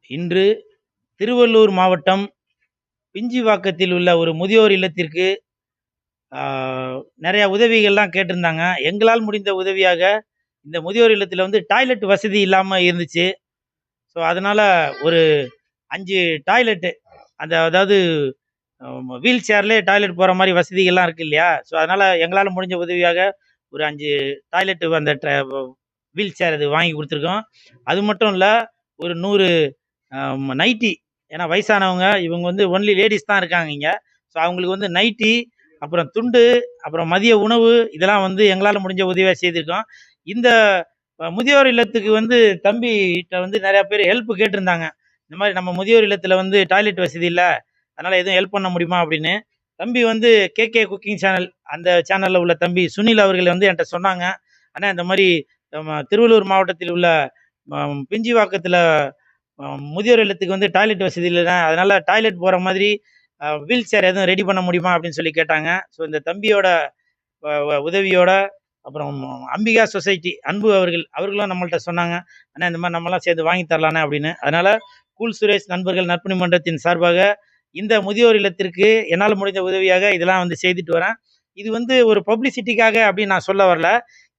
இன்று திருவள்ளூர் மாவட்டம் பிஞ்சிவாக்கத்தில் உள்ள ஒரு முதியோர் இல்லத்திற்கு நிறையா உதவிகள்லாம் கேட்டிருந்தாங்க. எங்களால் முடிந்த உதவியாக இந்த முதியோர் இல்லத்தில் வந்து டாய்லெட் வசதி இல்லாமல் இருந்துச்சு. ஸோ அதனால் ஒரு 5 டாய்லெட்டு அதாவது வீல் சேர்லேயே டாய்லெட் போகிற மாதிரி வசதிகள்லாம் இருக்குது இல்லையா? ஸோ அதனால் எங்களால் முடிஞ்ச உதவியாக ஒரு 5 டாய்லெட்டு அந்த வீல் சேர் அது வாங்கி கொடுத்துருக்கோம். அது மட்டும் இல்லை, ஒரு 100 நைட்டி. ஏன்னா வயசானவங்க இவங்க வந்து ஒன்லி லேடிஸ் தான் இருக்காங்க இங்கே. ஸோ அவங்களுக்கு வந்து நைட்டி, அப்புறம் துண்டு, அப்புறம் மதிய உணவு, இதெல்லாம் வந்து எங்களால் முடிஞ்ச உதவியாக செய்திருக்கோம். இந்த முதியோர் இல்லத்துக்கு வந்து தம்பிகிட்ட வந்து நிறையா பேர் ஹெல்ப் கேட்டிருந்தாங்க. இந்த மாதிரி நம்ம முதியோர் இல்லத்தில் வந்து டாய்லெட் வசதி இல்லை, அதனால் எதுவும் ஹெல்ப் பண்ண முடியுமா அப்படின்னு. தம்பி வந்து கேகே குக்கிங் சேனல், அந்த சேனலில் உள்ள தம்பி சுனில் அவர்கள் வந்து என்கிட்ட சொன்னாங்க, ஆனால் இந்த மாதிரி திருவள்ளூர் மாவட்டத்தில் உள்ள பிஞ்சிவாக்கத்தில் முதியோர் இல்லத்துக்கு வந்து டாய்லெட் வசதி இல்லைன்னா, அதனால் டாய்லெட் போகிற மாதிரி வீல் சேர் எதுவும் ரெடி பண்ண முடியுமா அப்படின்னு சொல்லி கேட்டாங்க. ஸோ இந்த தம்பியோட உதவியோட, அப்புறம் அம்பிகா சொசைட்டி அன்பு அவர்களும் நம்மள்கிட்ட சொன்னாங்க, ஆனால் இந்த மாதிரி நம்மளாம் சேர்ந்து வாங்கி தரலானே அப்படின்னு. அதனால் கூல் சுரேஷ் நண்பர்கள் நற்பணி மன்றத்தின் சார்பாக இந்த முதியோர் இல்லத்திற்கு என்னால் முடிந்த உதவியாக இதெல்லாம் வந்து செய்துட்டு வரேன். இது வந்து ஒரு பப்ளிசிட்டிக்காக அப்படின்னு நான் சொல்ல வரல.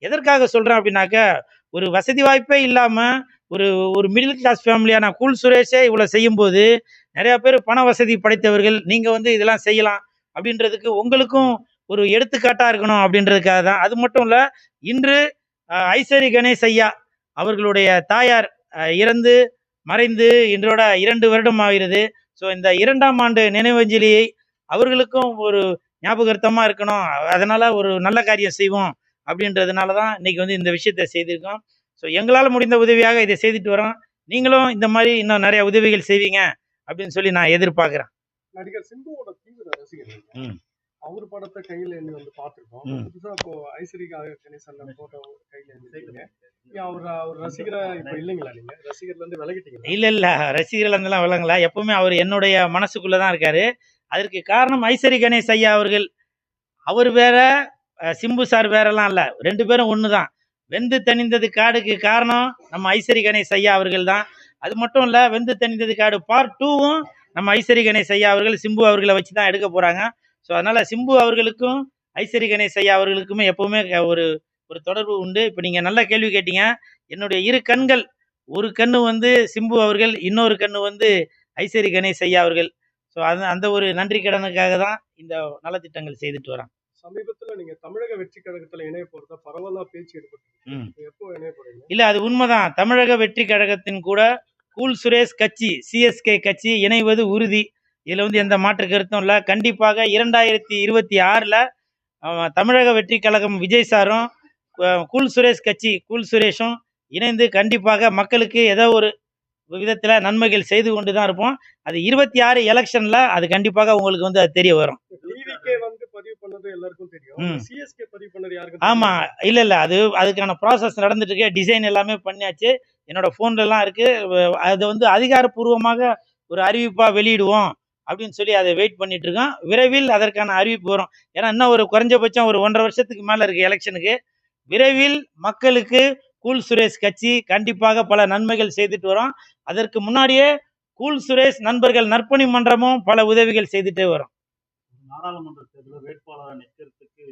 எதற்காக சொல்கிறேன் அப்படின்னாக்க, ஒரு வசதி வாய்ப்பே இல்லாமல் ஒரு மிடில் கிளாஸ் ஃபேமிலியான கூல் சுரேஷே இவ்வளோ செய்யும்போது, நிறையா பேர் பண வசதி படைத்தவர்கள் நீங்கள் வந்து இதெல்லாம் செய்யலாம் அப்படின்றதுக்கு உங்களுக்கும் ஒரு எடுத்துக்காட்டாக இருக்கணும் அப்படின்றதுக்காக தான். அது மட்டும் இல்லை, இன்று ஐசரி கணேஷ் ஐயா அவர்களுடைய தாயார் இறந்து மறைந்து இன்றோட 2 வருடம் ஆகிறது. ஸோ இந்த 2ஆம் ஆண்டு நினைவஞ்சலியை அவர்களுக்கும் ஒரு ஞாபகார்த்தமாக இருக்கணும், அதனால் ஒரு நல்ல காரியம் செய்வோம் அப்படின்றதுனால தான் இன்றைக்கி வந்து இந்த விஷயத்தை செய்திருக்கோம். ஸோ எங்களால் முடிந்த உதவியாக இதை செய்துட்டு வரோம். நீங்களும் இந்த மாதிரி இன்னும் நிறைய உதவிகள் செய்வீங்க அப்படின்னு சொல்லி நான் எதிர்பார்க்குறேன். நடிகர் சிம்புவோட தீவிர ரசிகர். அவர் படத்தை கையில் எண்ணி வந்து பார்த்துருக்கோம். புதுசாக இப்போ ஐஸ்வரி கணேசன் போட்டோ கையில் எண்ணி அவர் ரசிகரா இப்போ இல்லைங்களா? நீங்கள் ரசிகர்லேருந்து விலகிட்டீங்க? இல்லை, ரசிகர்லேருந்துலாம் விலங்கல. எப்பவுமே அவர் என்னுடைய மனசுக்குள்ளே தான் இருக்கார். அதற்கு காரணம் ஐஸ்வரி கணேஷ் ஐயா அவர்கள். அவர் வேற, சிம்பு சார் வேறெல்லாம் இல்லை, 2 பேரும் ஒன்று தான். வெந்து தணிந்தது காடுக்கு காரணம் நம்ம ஐஸ்வரி கணேஷ் ஐயா அவர்கள் தான். அது மட்டும் இல்லை, வெந்து தணிந்தது காடு பார்ட் 2வும் நம்ம ஐஸ்வரி கணேஷ் ஐயா அவர்கள் சிம்பு அவர்களை வச்சு தான் எடுக்க போகிறாங்க. ஸோ அதனால் சிம்பு அவர்களுக்கும் ஐஸ்வரி கணேஷ் ஐயா அவர்களுக்குமே எப்போவுமே ஒரு ஒரு தொடர்பு உண்டு. இப்போ நீங்கள் நல்ல கேள்வி கேட்டீங்க. என்னுடைய 2 கண்கள், ஒரு கண்ணு வந்து சிம்பு அவர்கள், இன்னொரு கண்ணு வந்து ஐஸ்வரி கணேஷ் ஐயா அவர்கள். ஸோ அந்த ஒரு நன்றி கடனுக்காக தான் இந்த நலத்திட்டங்கள் செய்துட்டு வரோம். சமீபத்தில் நீங்கள் தமிழக வெற்றி கழகத்தில் இணைய போகிறதா பரவலாக பேச்சு ஏற்பட்டு, எப்போ இணைய போறீங்க? இல்லை, அது உண்மைதான். தமிழக வெற்றி கழகத்தின் கூட கூல் சுரேஷ் கட்சி, சிஎஸ்கே கட்சி இணைவது உறுதி. இதில் வந்து எந்த மாற்று கருத்தும் இல்லை. கண்டிப்பாக 2026 தமிழக வெற்றி கழகம் விஜய் சாரும் கூல் சுரேஷ் கட்சி கூல் சுரேஷும் இணைந்து கண்டிப்பாக மக்களுக்கு ஏதோ ஒரு விதத்தில் நன்மைகள் செய்து கொண்டு தான் இருப்போம். அது 26 எலெக்ஷனில் அது கண்டிப்பாக உங்களுக்கு வந்து அது தெரிய வரும். ஆமாம், இல்லை, அதுக்கான ப்ராசஸ் நடந்துட்டு இருக்கு. டிசைன் எல்லாமே பண்ணியாச்சு, என்னோட ஃபோன்லலாம் இருக்குது. அதை வந்து அதிகாரப்பூர்வமாக ஒரு அறிவிப்பாக வெளியிடுவோம் அப்படின்னு சொல்லி அதை வெயிட் பண்ணிட்டு இருக்கோம். விரைவில் அதற்கான அறிவிப்பு வரும். ஏன்னா இன்னும் ஒரு குறைஞ்சபட்சம் ஒரு 1.5 வருஷத்துக்கு மேலே இருக்குது எலெக்ஷனுக்கு. விரைவில் மக்களுக்கு கூல் சுரேஷ் கட்சி கண்டிப்பாக பல நன்மைகள் செய்துட்டு வரோம். அதற்கு முன்னாடியே கூல் சுரேஷ் நண்பர்கள் நற்பணி மன்றமும் பல உதவிகள் செய்துட்டே வரும். நாடாளுமன்ற தேர்தலில் வேட்பாளராக நிற்கிறதுக்கு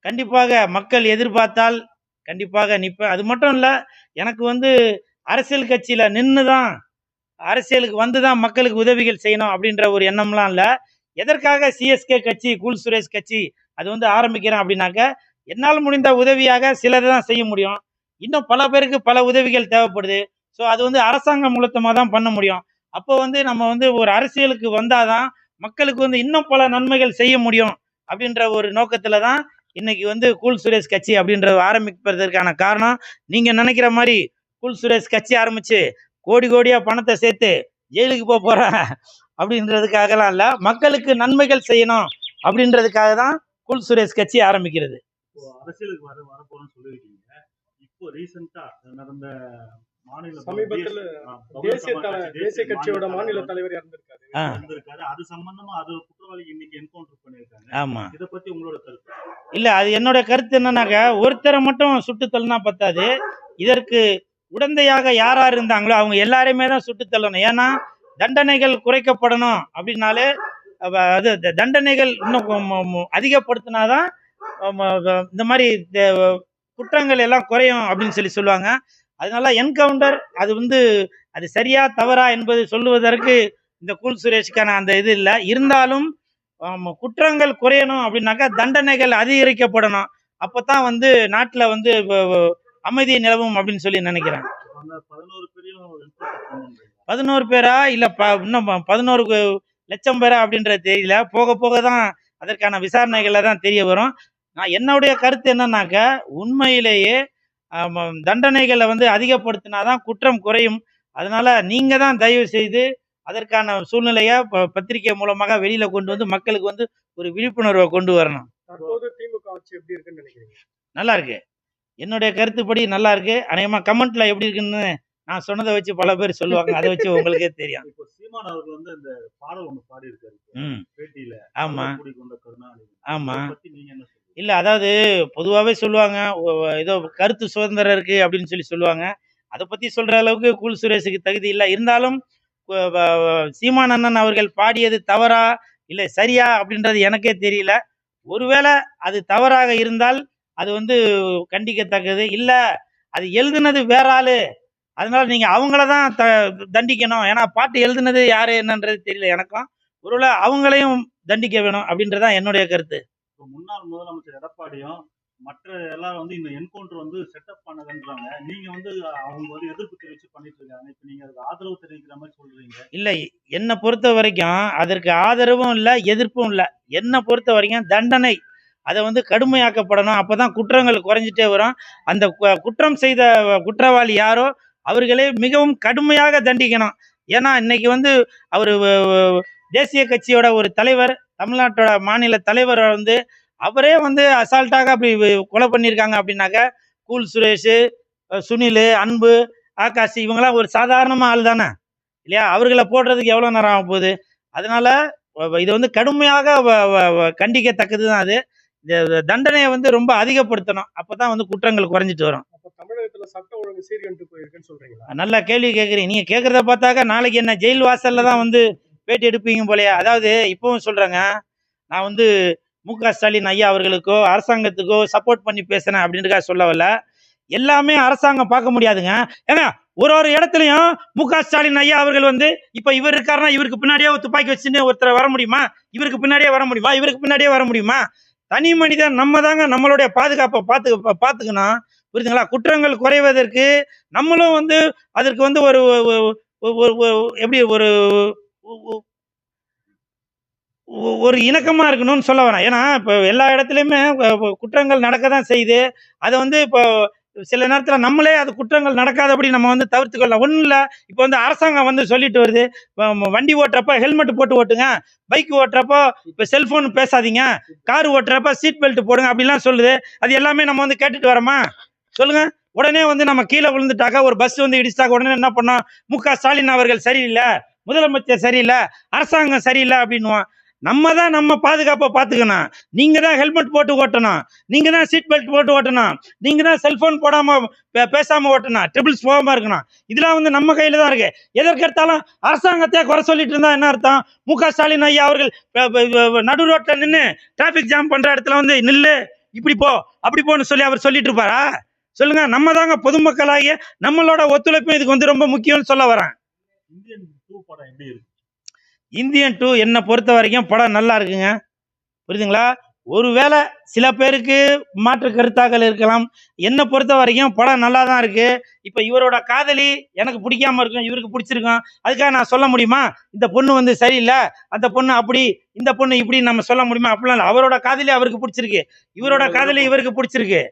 கண்டிப்பாக மக்கள் எதிர்பார்த்தால் கண்டிப்பாக நிற்பேன். அது மட்டும் இல்லை, எனக்கு வந்து அரசியல் கட்சியில் நின்று தான், அரசியலுக்கு வந்து தான் மக்களுக்கு உதவிகள் செய்யணும் அப்படின்ற ஒரு எண்ணம்லாம் இல்லை. எதற்காக சிஎஸ்கே கட்சி கூல் சுரேஷ் கட்சி அது வந்து ஆரம்பிக்கிறேன் அப்படின்னாக்க, என்னால் முடிந்த உதவியாக சிலதை தான் செய்ய முடியும். இன்னும் பல பேருக்கு பல உதவிகள் தேவைப்படுது. ஸோ அது வந்து அரசாங்கம் மூலமாக தான் பண்ண முடியும். அப்போ வந்து நம்ம வந்து ஒரு அரசியலுக்கு வந்தால் தான் மக்களுக்கு வந்து இன்னும் பல நன்மைகள் செய்ய முடியும் அப்படின்ற ஒரு நோக்கத்தில் தான் இன்னைக்கு வந்து கூல் சுரேஷ் கட்சி அப்படின்ற ஆரம்பிப்பதற்கான காரணம். நீங்கள் நினைக்கிற மாதிரி கூல் சுரேஷ் கட்சி ஆரம்பித்து கோடி கோடியாக பணத்தை சேர்த்து ஜெயிலுக்கு போகிறேன் அப்படின்றதுக்காகலாம் இல்லை, மக்களுக்கு நன்மைகள் செய்யணும் அப்படின்றதுக்காக தான் கூல் சுரேஷ் கட்சி ஆரம்பிக்கிறது. அரசியலுக்கு வரப்போறோம்னு சொல்லியிருக்கீங்க. இப்போ ரீசெண்டா நடந்த சமீபத்தில் தேசிய கட்சியோட மாநில தலைவர் இறந்திருக்காரு. அது சம்பந்தமா அது குற்றவாளி இன்னைக்கு என்கவுண்டர் பண்ணிருக்காங்க. ஆமா, இதை பத்தி உங்களோட கருத்து? இல்ல, அது என்னோட கருத்து என்னன்னாக்க, ஒருத்தரை மட்டும் சுட்டு தள்ளினா பத்தாது. இதற்கு உடந்தையாக யார் யார் இருந்தாங்களோ அவங்க எல்லாரையுமே தான் சுட்டு தள்ளணும். ஏன்னா தண்டனைகள் குறைக்கப்படணும் அப்படின்னாலே அது தண்டனைகள் இன்னும் அதிகப்படுத்தினாதான் இந்த மாதிரி குற்றங்கள் எல்லாம் குறையும் அப்படின்னு சொல்லுவாங்க. அதனால என்கவுண்டர் அது வந்து அது சரியா தவறா என்பது சொல்லுவதற்கு இந்த கூல் சுரேஷுக்கான அந்த இது இல்லை. இருந்தாலும் குற்றங்கள் குறையணும் அப்படின்னாக்கா தண்டனைகள் அதிகரிக்கப்படணும். அப்பதான் வந்து நாட்டில் வந்து அமைதி நிலவும் அப்படின்னு சொல்லி நினைக்கிறேன். 11 பேரா இல்ல இன்னும் 11 லட்சம் பேரா அப்படின்றது தெரியல. போக போக தான் அதற்கான விசாரணைகளை தான் தெரிய வரும். நான் என்னுடைய கருத்து என்னன்னாக்க உண்மையிலேயே தண்டனைகளை வந்து அதிகப்படுத்தினாதான் குற்றம் குறையும். அதனால நீங்க தான் தயவு செய்து அதற்கான சூழ்நிலையை பத்திரிகை மூலமாக வெளியில கொண்டு வந்து மக்களுக்கு வந்து ஒரு விழிப்புணர்வை கொண்டு வரணும். தற்போது திமுக ஆட்சி எப்படி இருக்குன்னு நினைக்கிறீங்க? நல்லா இருக்கு, என்னுடைய கருத்துப்படி நல்லா இருக்கு. அநேகமா கமெண்ட்ல எப்படி இருக்குன்னு நான் சொன்னதை வச்சு பல பேர் சொல்லுவாங்க, அதை வச்சு உங்களுக்கே தெரியும். இப்போ சீமான் அவர்கள் வந்து அந்த பாடல் ஒன்று பாடி இருக்காரு பேட்டியில. ஆமா கொண்ட கருணாநிதி. ஆமா பத்தி நீங்க என்ன சொல்றீங்க? இல்ல, அதாவது பொதுவாகவே சொல்லுவாங்க ஏதோ கருத்து சுதந்திரம் இருக்கு அப்படின்னு சொல்லுவாங்க. அதை பத்தி சொல்ற அளவுக்கு கூல் சுரேஷுக்கு தகுதி இல்லை. இருந்தாலும் சீமான் அண்ணன் அவர்கள் பாடியது தவறா இல்லை சரியா அப்படின்றது எனக்கே தெரியல. ஒருவேளை அது தவறாக இருந்தால் அது வந்து கண்டிக்கத்தக்கது. இல்லை அது எழுதுனது வேற ஆளு, அதனால நீங்க அவங்களதான் தண்டிக்கணும். ஏன்னா பாட்டு எழுதுனது யாரு என்னன்றது தெரியல எனக்கும். ஒருவேளை அவங்களையும் தண்டிக்க வேணும் அப்படின்றதான் என்னுடைய கருத்து. முன்னாள் முதலமைச்சர் எடப்பாடியும் மற்ற எல்லாரும் வந்து இந்த என்கவுண்டர் வந்து செட்டப் பண்ணதுன்றாங்க. நீங்க வந்து அவங்க வந்து எதிர்ப்பு தெரிவிச்சு பண்ணிட்டு இருக்காங்க. இப்ப நீங்க அதுக்கு ஆதரவு தெரிவிக்கிற மாதிரி சொல்றீங்க. இல்லை, என்னை பொறுத்த வரைக்கும் அதற்கு ஆதரவும் இல்லை எதிர்ப்பும் இல்லை. என்னை பொறுத்த வரைக்கும் தண்டனை அதை வந்து கடுமையாக்கப்படணும். அப்பதான் குற்றங்கள் குறைஞ்சிட்டே வரும். அந்த குற்றம் செய்த குற்றவாளி யாரோ அவர்களே மிகவும் கடுமையாக தண்டிக்கணும். ஏன்னா இன்னைக்கு வந்து அவர் தேசிய கட்சியோட ஒரு தலைவர், தமிழ்நாட்டோட மாநில தலைவர் வந்து அவரே வந்து அசால்ட்டாக அப்படி கொலை பண்ணியிருக்காங்க அப்படின்னாக்க கூல் சுரேஷ், சுனில், அன்பு, ஆகாஷ் இவங்கெல்லாம் ஒரு சாதாரணமாக ஆள் தானே இல்லையா? அவர்களை போடுறதுக்கு எவ்வளோ நேரம் ஆக போகுது? அதனால இது வந்து கடுமையாக கண்டிக்கத்தக்கது தான். அது தண்டனையை வந்து ரொம்ப அதிகப்படுத்தணும். அப்பதான் வந்து குற்றங்கள் குறைஞ்சிட்டு வரும். தமிழகத்துல சட்டம் ஒழுங்கு சீர்கண்டு போயிருக்குன்னு சொல்றீங்களா? நல்ல கேள்வி கேட்குறீங்க. நீங்க கேட்கறத பார்த்தாக்க நாளைக்கு என்ன ஜெயில் வாசல்ல தான் வந்து பேட்டி எடுப்பீங்க போலயா? அதாவது இப்பவும் சொல்றேங்க, நான் வந்து மு.க. ஸ்டாலின் ஐயா அவர்களுக்கோ அரசாங்கத்துக்கோ சப்போர்ட் பண்ணி பேசுறேன் அப்படின்றதுக்காக சொல்ல வரல. எல்லாமே அரசாங்கம் பார்க்க முடியாதுங்க. ஏங்க ஒரு இடத்துலயும் மு.க. ஸ்டாலின் ஐயா அவர்கள் வந்து இப்ப இவர் இருக்காருன்னா இவருக்கு பின்னாடியே ஒரு துப்பாக்கி வச்சுன்னு ஒருத்தர் வர முடியுமா? இவருக்கு பின்னாடியே வர முடியுமா? இவருக்கு பின்னாடியே வர முடியுமா? தனி மனிதன் நம்ம தாங்க நம்மளுடைய பாதுகாப்பை பார்த்துக்கணும். புரியுதுங்களா? குற்றங்கள் குறைவதற்கு நம்மளும் வந்து அதற்கு வந்து ஒரு எப்படி ஒரு இணக்கமா இருக்கணும்னு சொல்ல வரேன். ஏன்னா இப்போ எல்லா இடத்துலையுமே குற்றங்கள் நடக்க தான் செய்யுது. அதை வந்து இப்போ சில நேரத்தில் நம்மளே அது குற்றங்கள் நடக்காதபடி நம்ம வந்து தவிர்த்துக்கொள்ளலாம். ஒன்றும் இல்லை, இப்போ வந்து அரசாங்கம் வந்து சொல்லிட்டு வருது, வண்டி ஓட்டுறப்ப ஹெல்மெட் போட்டு ஓட்டுங்க, பைக் ஓட்டுறப்போ இப்போ செல்ஃபோன் பேசாதீங்க, கார் ஓட்டுறப்ப சீட் பெல்ட் போடுங்க அப்படிலாம் சொல்லுது. அது எல்லாமே நம்ம வந்து கேட்டுட்டு வரோமா? சொல்லுங்க. உடனே வந்து நம்ம கீழே விழுந்துட்டாக்கா, ஒரு பஸ் வந்து இடிச்சிட்டாக்க உடனே என்ன பண்ணோம்? மு.க. ஸ்டாலின் அவர்கள் சரியில்லை, முதலமைச்சர் சரியில்லை, அரசாங்கம் சரியில்லை அப்படின்னுவான். நம்ம தான் நம்ம பாதுகாப்பை பார்த்துக்கணும். நீங்க தான் ஹெல்மெட் போட்டு ஓட்டணும், நீங்க தான் சீட் பெல்ட் போட்டு ஓட்டணும், நீங்க தான் செல்போன் போடாம பேசாம ஓட்டணும், ட்ரிபிள்ஸ் போகாம இருக்கணும். இதெல்லாம் வந்து நம்ம கையில தான் இருக்கு. எதற்கெடுத்தாலும் அரசாங்கத்தையே குறை சொல்லிட்டு இருந்தா என்ன அர்த்தம்? மு.க. ஸ்டாலின் ஐயா அவர்கள் நடு ரோட்ல நின்று டிராபிக் ஜாம் பண்ற இடத்துல வந்து நில்லு, இப்படி போ அப்படி போன்னு சொல்லி அவர் சொல்லிட்டு இருப்பாரா? சொல்லுங்க. நம்ம தாங்க பொதுமக்களாகிய நம்மளோட ஒத்துழைப்பு இதுக்கு வந்து ரொம்ப முக்கியம்னு சொல்ல வரேன். இந்தியன் 2 படம் எப்படி இருக்கு? இந்தியன் 2 என்னை பொறுத்த வரைக்கும் படம் நல்லா இருக்குங்க. புரியுதுங்களா? ஒருவேளை சில பேருக்கு மாற்று கருத்தாக்கள் இருக்கலாம். என்னை பொறுத்த வரைக்கும் படம் நல்லா தான் இருக்கு. இப்போ இவரோட காதலி எனக்கு பிடிக்காம இருக்கும், இவருக்கு பிடிச்சிருக்கும். அதுக்காக நான் சொல்ல முடியுமா இந்த பொண்ணு வந்து சரியில்லை, அந்த பொண்ணு அப்படி, இந்த பொண்ணு இப்படி நம்ம சொல்ல முடியுமா? அப்படிலாம் இல்லை. அவரோட காதலி அவருக்கு பிடிச்சிருக்கு, இவரோட காதலி இவருக்கு பிடிச்சிருக்கு.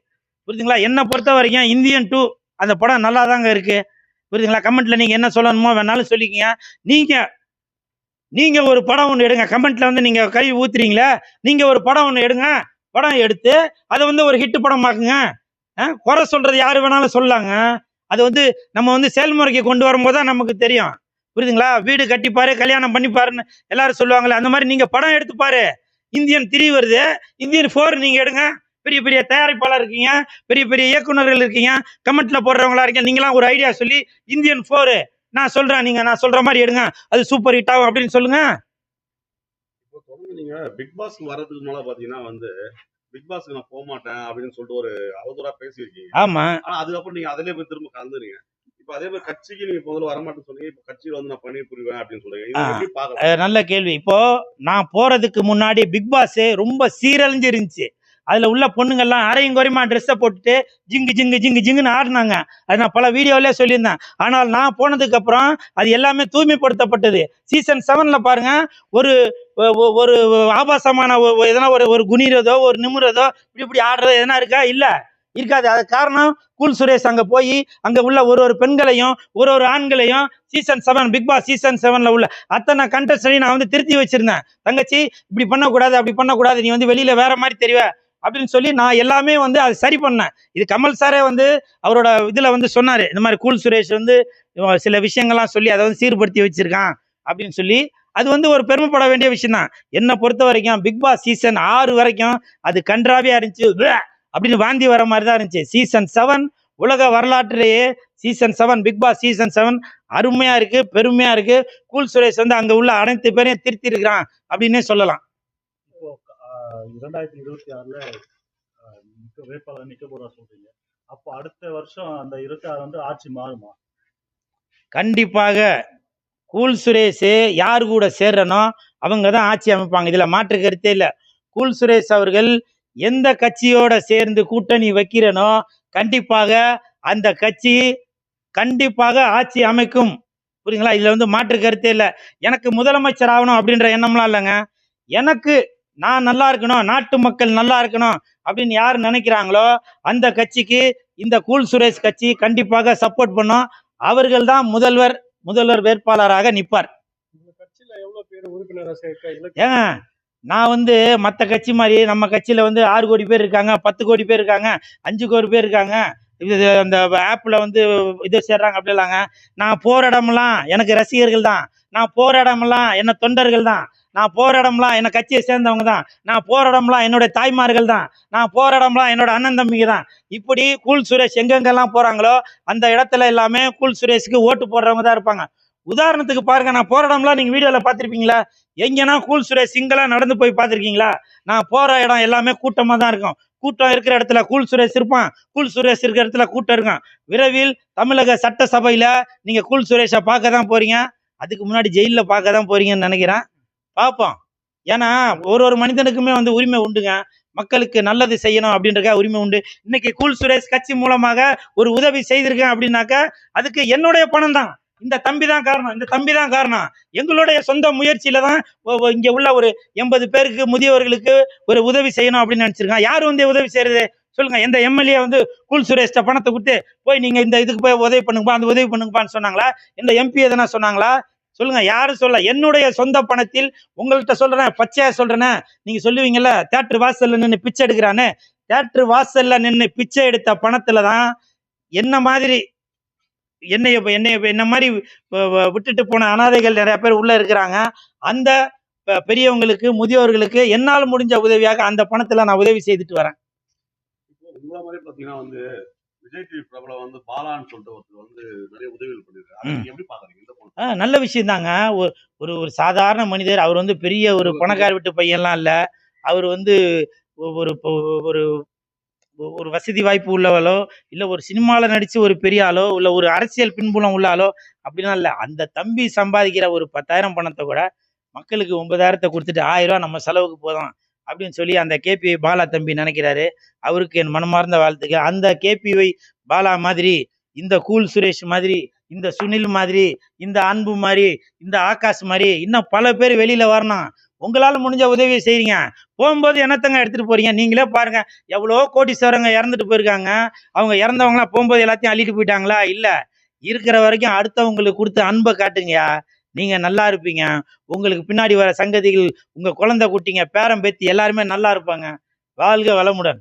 புரியுதுங்களா? என்னை பொறுத்த வரைக்கும் இந்தியன் 2 அந்த படம் நல்லா தாங்க இருக்கு. புரியுதுங்களா? கமெண்ட்ல நீங்க என்ன சொல்லணுமோ வேணாலும் சொல்லிக்கங்க. நீங்க ஒரு படம் ஒன்று எடுங்க. கமெண்ட்ல வந்து நீங்க கை ஊத்துறீங்களா? நீங்க ஒரு படம் ஒன்று எடுங்க, படம் எடுத்து அதை வந்து ஒரு ஹிட் படம் ஆக்குங்க. குறை சொல்றது யாரு வேணாலும் சொல்லாங்க. அது வந்து நம்ம வந்து செயல்முறைக்கு கொண்டு வரும்போது தான் நமக்கு தெரியும். புரியுதுங்களா? வீடு கட்டிப்பாரு, கல்யாணம் பண்ணிப்பாருன்னு எல்லாரும் சொல்லுவாங்களே, அந்த மாதிரி நீங்க படம் எடுத்து பாரு. இந்தியன் 3 வருது, இந்தியன் 4 நீங்க எடுங்க, பெரிய பெரிய தயாரிப்பாளர் இருக்கீங்க, பெரிய பெரிய இயக்குனர்கள் இருக்கீங்க, கமெண்ட்ல போடுறவங்களா இருக்கீங்க. நீங்களாம் ஒரு ஐடியா சொல்லி இந்தியன் 4 நான் சொல்றேன், நான் சொல்ற மாதிரி எடுங்க, அது சூப்பர் ஹிட் ஆகும் அப்படின்னு சொல்லுங்க. இப்போ தொடர்ந்து நீங்க பிக் பாஸ் வர்றதுக்கு முன்னால பாத்தீங்கன்னா வந்து பிக் பாஸ்க்கு நான் போக மாட்டேன் அப்படின்னு சொல்லிட்டு ஒரு அவதூறா பேசியிருக்கீங்க. ஆமா, ஆனா அதுக்கப்புறம் நீங்க அதிலே போய் திரும்ப கலந்துறீங்க. இப்ப அதே மாதிரி கட்சிக்கு நீங்க முதல்ல வரமாட்டேன்னு சொன்னீங்க. இப்ப கட்சியில வந்து நான் பணி புரிவேன் அப்படின்னு சொல்றீங்க. ஆ, இதை எப்படி பாக்கலாம்? நல்ல கேள்வி. இப்போ நான் போறதுக்கு முன்னாடி பிக் பாஸ் ரொம்ப சீரழிஞ்சு இருந்துச்சு. அதுல உள்ள பொண்ணுங்கள்லாம் அரையும் குறையுமா ட்ரெஸ்ஸை போட்டுட்டு ஜிங்கு ஜிங்கு ஜிங்கு ஜிங்குன்னு ஆடினாங்க. அது நான் பல வீடியோவிலே சொல்லியிருந்தேன். ஆனால் நான் போனதுக்கு அப்புறம் அது எல்லாமே தூய்மைப்படுத்தப்பட்டது. சீசன் 7ல பாருங்க, ஒரு ஒரு ஆபாசமான எதனா ஒரு குனிறதோ ஒரு நிமிறதோ இப்படி ஆடுறதோ எதனா இருக்கா? இல்ல, இருக்காது. அது காரணம் கூல் சுரேஷ் அங்க போய் அங்க உள்ள ஒரு பெண்களையும் ஒரு ஆண்களையும் சீசன் 7 பிக் பாஸ் சீசன் 7ல உள்ள அத்தனை கண்டஸ்டன்டையும் நான் வந்து திருத்தி வச்சிருந்தேன். தங்கச்சி இப்படி பண்ணக்கூடாது, அப்படி பண்ணக்கூடாது, நீ வந்து வெளியில வேற மாதிரி தெரிவ அப்படின்னு சொல்லி நான் எல்லாமே வந்து அது சரி பண்ணேன். இது கமல் சாரே வந்து அவரோட இதுல வந்து சொன்னாரு, இந்த மாதிரி கூல் சுரேஷ் வந்து சில விஷயங்கள்லாம் சொல்லி அதை வந்து சீர்படுத்தி வச்சிருக்கான் அப்படின்னு சொல்லி. அது வந்து ஒரு பெருமைப்பட வேண்டிய விஷயம் தான். என்னை பொறுத்த வரைக்கும் பிக் பாஸ் சீசன் 6 வரைக்கும் அது கன்றாவியா இருந்துச்சு, அப்படின்னு வாந்தி வர மாதிரி தான் இருந்துச்சு. சீசன் 7 உலக வரலாற்றிலேயே சீசன் 7 பிக் பாஸ் சீசன் 7 அருமையா இருக்கு, பெருமையா இருக்கு. கூல் சுரேஷ் வந்து அங்க உள்ள அனைத்து பேரையும் திருத்தி இருக்கிறான் அப்படின்னே சொல்லலாம். இப்போ 2026ல வேட்பாளர் நிக்க போறா சொல்றீங்க. அப்போ அடுத்த வருஷம் அந்த 26 வந்து ஆட்சி மாறுமா? கண்டிப்பாக கூல் சுரேஷ் யார் கூட சேர்றனோ அவங்க தான் ஆட்சி அமைப்பாங்க. இதுல மாற்று கருத்தே இல்லை. கூல் சுரேஷ் அவர்கள் எந்த கட்சியோட சேர்ந்து கூட்டணி வைக்கிறனோ கண்டிப்பாக அந்த கட்சி கண்டிப்பாக ஆட்சி அமைக்கும். புரியுங்களா? இதுல வந்து மாற்று கருத்தே இல்லை. எனக்கு முதலமைச்சர் ஆகணும் அப்படின்ற எண்ணம்லாம் இல்லைங்க. எனக்கு நான் நல்லா இருக்கணும், நாட்டு மக்கள் நல்லா இருக்கணும் அப்படின்னு யார் நினைக்கிறாங்களோ அந்த கட்சிக்கு இந்த கூல் சுரேஷ் கட்சி கண்டிப்பாக சப்போர்ட் பண்ணும். அவர்கள் தான் முதல்வர் வேட்பாளராக நிற்பார். உங்க கட்சியில எவ்வளவு பேர் உறுப்பினரா சேர்க்க இலக்கு? ஏங்க, நான் வந்து மற்ற கட்சி மாதிரி நம்ம கட்சியில வந்து 6 கோடி பேர் இருக்காங்க, 10 கோடி பேர் இருக்காங்க, 5 கோடி பேர் இருக்காங்க, இது அந்த ஆப்ல வந்து இது சேர்றாங்க அப்படிலாங்க. நான் போற இடமெல்லாம் எனக்கு ரசிகர்கள் தான், நான் போற இடமெல்லாம் என்ன தொண்டர்கள் தான், நான் போற இடம்லாம் என்ன கட்சியை சேர்ந்தவங்க தான், நான் போற இடம்லாம் என்னுடைய தாய்மார்கள் தான், நான் போற இடம்லாம் என்னோட அண்ணன் தம்பிங்க தான். இப்படி கூல் சுரேஷ் எங்கெங்கெல்லாம் போறாங்களோ அந்த இடத்துல எல்லாமே கூல் சுரேஷுக்கு ஓட்டு போடுறவங்க தான் இருப்பாங்க. உதாரணத்துக்கு பாருங்க, நான் போற இடம்லாம் நீங்க வீடியோல பார்த்துருப்பீங்களா? எங்கன்னா கூல் சுரேஷ் சிங்களா நடந்து போய் பார்த்துருக்கீங்களா? நான் போற இடம் எல்லாமே கூட்டமா தான் இருக்கும். கூட்டம் இருக்கிற இடத்துல கூல் சுரேஷ் இருப்பான், கூல் சுரேஷ் இருக்கிற இடத்துல கூட்டம் இருக்கும். விரைவில் தமிழக சட்டசபையில நீங்க கூல் சுரேஷை பார்க்க தான் போறீங்க. அதுக்கு முன்னாடி ஜெயிலில் பார்க்க தான் போறீங்கன்னு நினைக்கிறேன். பார்ப்போம். ஏன்னா ஒரு மனிதனுக்குமே வந்து உரிமை உண்டுங்க. மக்களுக்கு நல்லது செய்யணும் அப்படின்றக்க உரிமை உண்டு. இன்னைக்கு கூல் சுரேஷ் கட்சி மூலமாக ஒரு உதவி செய்திருக்கேன் அப்படின்னாக்க அதுக்கு என்னுடைய பணம் தான். இந்த தம்பி தான் காரணம், இந்த தம்பி தான் காரணம். எங்களுடைய சொந்த முயற்சியில தான் இங்க உள்ள ஒரு 80 பேருக்கு முதியவர்களுக்கு ஒரு உதவி செய்யணும் அப்படின்னு நினைச்சிருக்கான். யார் வந்து உதவி செய்யறது சொல்லுங்க? எந்த எம்எல்ஏ வந்து கூல் சுரேஷ்ட பணத்தை கொடுத்து போய் நீங்க இந்த இதுக்கு போய் உதவி பண்ணுங்கப்பா, அந்த உதவி பண்ணுங்கப்பான்னு சொன்னாங்களா? இந்த எம்பி எதனா சொன்னாங்களா? சொல்லுங்க, யாரும் சொல்ல. என்னுடைய சொந்த பணத்தில் உங்கள்கிட்ட சொல்றேன், பச்சையா சொல்றேன்னு. நீங்க சொல்லுவீங்கல்ல தியேட்டர் வாசல்ல நின்று பிச்சை எடுக்கிறான்னு. தியேட்டர் வாசல்ல நின்று பிச்சை எடுத்த பணத்துல தான் என்ன மாதிரி என்ன மாதிரி விட்டுட்டு போன அனாதைகள் நிறைய பேர் உள்ள இருக்கிறாங்க. அந்த பெரியவங்களுக்கு முதியோர்களுக்கு என்னால் முடிஞ்ச உதவியாக அந்த பணத்துல நான் உதவி செய்துட்டு வரேன். இப்போ உங்கள மாதிரி பாத்தீங்கன்னா வந்து விஜய் டிவி பிரபலம் வந்து பாலான்னு சொல்லிட்டு ஒருத்தர் வந்து நிறைய உதவிகள் பண்ணிருக்காரு. அதை நீங்க எப்படி பாக்குறீங்க? இந்த பொண்ணு நல்ல விஷயம் தாங்க. ஒரு சாதாரண மனிதர். அவர் வந்து பெரிய ஒரு பணக்கார வீட்டு பையன்லாம் இல்லை. அவர் வந்து ஒரு ஒரு ஒரு வசதி வாய்ப்பு உள்ளவளோ இல்லை ஒரு சினிமாவில் நடித்து ஒரு பெரிய ஆளோ இல்லை ஒரு அரசியல் பின்புலம் உள்ள ஆளோ அப்படிலாம் இல்லை. அந்த தம்பி சம்பாதிக்கிற ஒரு 10,000 பணத்தை கூட மக்களுக்கு 9,000 கொடுத்துட்டு 1000 ரூபா நம்ம செலவுக்கு போதும் அப்படின்னு சொல்லி அந்த கேபிஐ பாலா தம்பி நினைக்கிறாரு. அவருக்கு என் மனமார்ந்த வாழ்த்துக்கு. அந்த கேபிஐ பாலா மாதிரி, இந்த கூல் சுரேஷ் மாதிரி, இந்த சுனில் மாதிரி, இந்த அன்பு மாதிரி, இந்த ஆகாஷ் மாதிரி இன்னும் பல பேர் வெளியில வரணும். உங்களால் முடிஞ்ச உதவியை செய்றீங்க. போகும்போது என்னத்தங்க எடுத்துட்டு போறீங்க? நீங்களே பாருங்க, எவ்வளோ கோடீஸ்வரங்க இறந்துட்டு போயிருக்காங்க. அவங்க இறந்தவங்களாம் போகும்போது எல்லாத்தையும் அள்ளிட்டு போயிட்டாங்களா? இல்ல, இருக்கிற வரைக்கும் அடுத்தவங்களுக்கு கொடுத்து அன்பை காட்டுங்கயா. நீங்க நல்லா இருப்பீங்க. உங்களுக்கு பின்னாடி வர சங்கதிகள், உங்க குழந்தை குட்டிங்க, பேரன் பேத்தி எல்லாருமே நல்லா இருப்பாங்க. வாழ்க வளமுடன்.